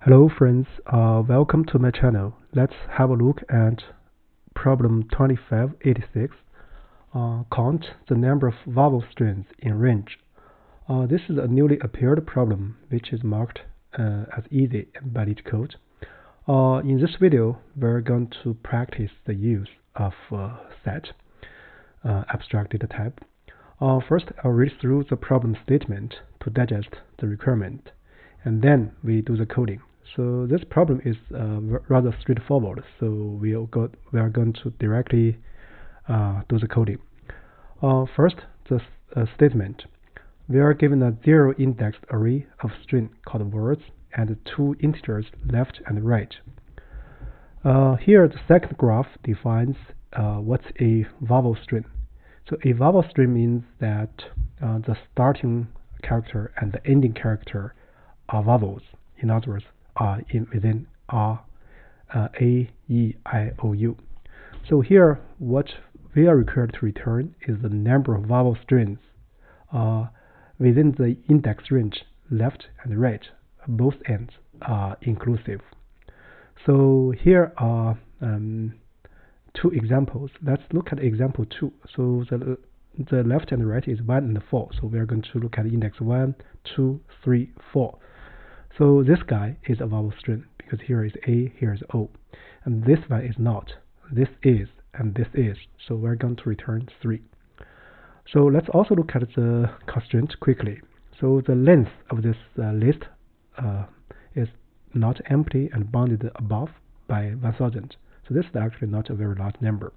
Hello friends, welcome to my channel. Let's have a look at problem 2586. Count the number of vowel strings in range. This is a newly appeared problem which is marked as easy by leetcode. In this video, we're going to practice the use of set abstracted type. First, I'll read through the problem statement to digest the requirement, and then we do the coding. So this problem is rather straightforward, so we are going to directly do the coding. First, the statement. We are given a zero-indexed array of string called words and two integers left and right. Here, the second graph defines what's a vowel string. So a vowel string means that the starting character and the ending character are vowels. In other words, are within R, A, E, I, O, U. So here, what we are required to return is the number of vowel strings within the index range, left and right. Both ends are inclusive. So here are two examples. Let's look at example 2. So the left and right is 1 and 4. So we are going to look at index 1, 2, 3, 4. So this guy is a vowel string because here is A, here is O. And this one is not. This is, and this is. So we're going to return 3. So let's also look at the constraint quickly. So the length of this list is not empty and bounded above by 1000. So this is actually not a very large number.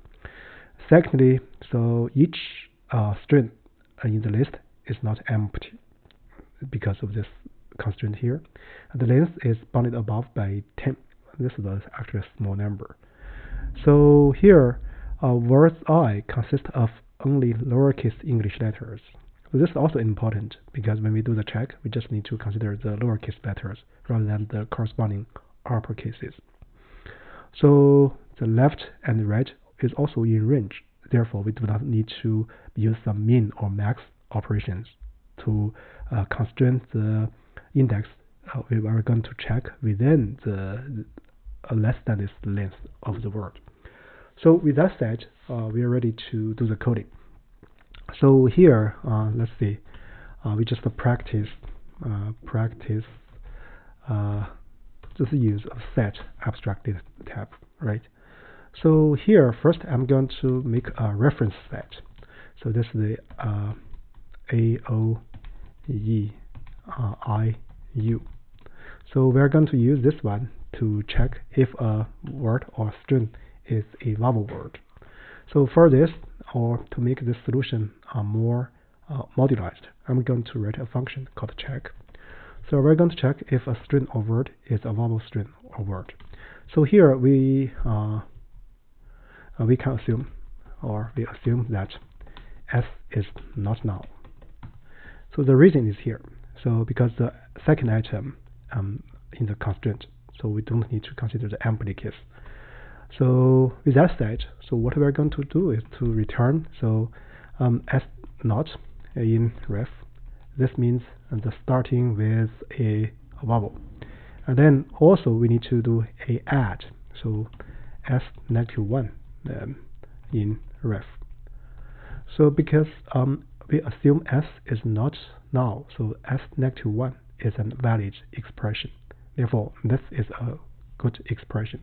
Secondly, so each string in the list is not empty because of this constraint here. And the length is bounded above by 10. This is actually a small number. So here, words I consist of only lowercase English letters. So this is also important because when we do the check, we just need to consider the lowercase letters rather than the corresponding uppercases. So the left and right is also in range. Therefore, we do not need to use some min or max operations to constrain the index. We are going to check within the less than this length of the word. So with that said, we are ready to do the coding. So here, let's see, we just practice this use of set abstracted type, right? So here, first I'm going to make a reference set. So this is the A, O, E, I, U. So we're going to use this one to check if a word or string is a vowel word. So for this, or to make this solution more modularized, I'm going to write a function called check. So we're going to check if a string or word is a vowel string or word. So here we can assume, or we assume that S is not null. So the reason is here. So because the second item in the constraint, so we don't need to consider the empty case. So with that said, so what we're going to do is to return S not in ref. This means the starting with a vowel. And then also we need to do a add. So S -1 in ref. So because we assume S is not null, so S -1 is a valid expression. Therefore, this is a good expression.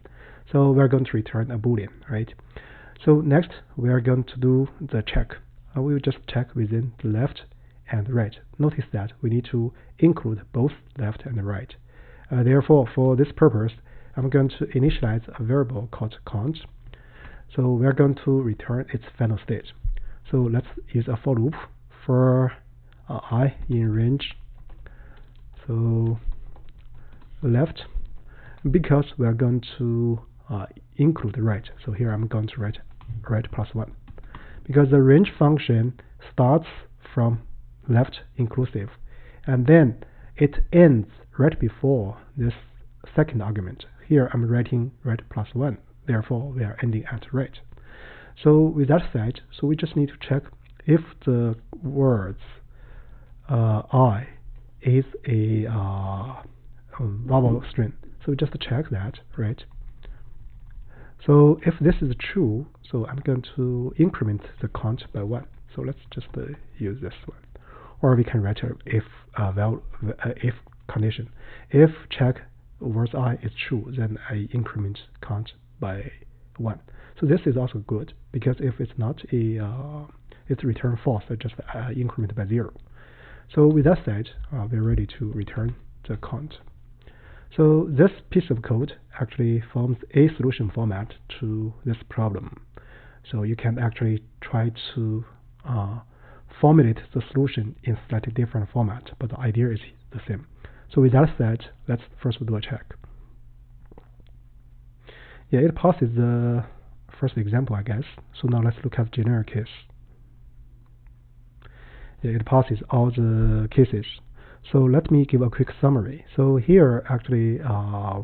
So we're going to return a boolean, right? So next, we are going to do the check. We will just check within the left and right. Notice that we need to include both left and right. Therefore, for this purpose, I'm going to initialize a variable called count. So we're going to return its final state. So let's use a for loop for I in range. So left, because we are going to include right. So here I'm going to write right +1. Because the range function starts from left inclusive, and then it ends right before this second argument. Here I'm writing right +1. Therefore, we are ending at right. So with that said, so we just need to check if the words I is a vowel string. So just check that, right? So if this is true, so I'm going to increment the count by 1. So let's just use this one. Or we can write a if condition. If check words I is true, then I increment count by 1. So this is also good, because if it's not it's return false, I just increment by 0. So with that said, we're ready to return the count. So this piece of code actually forms a solution format to this problem. So you can actually try to formulate the solution in slightly different format, but the idea is the same. So with that said, let's first do a check. Yeah, it passes the first example, I guess. So now let's look at generic case. Yeah, it passes all the cases. So let me give a quick summary. So here, actually,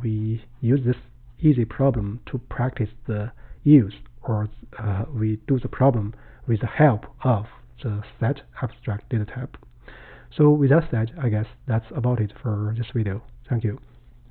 we use this easy problem to practice the use, or we do the problem with the help of the set abstract data type. So with that said, I guess that's about it for this video. Thank you.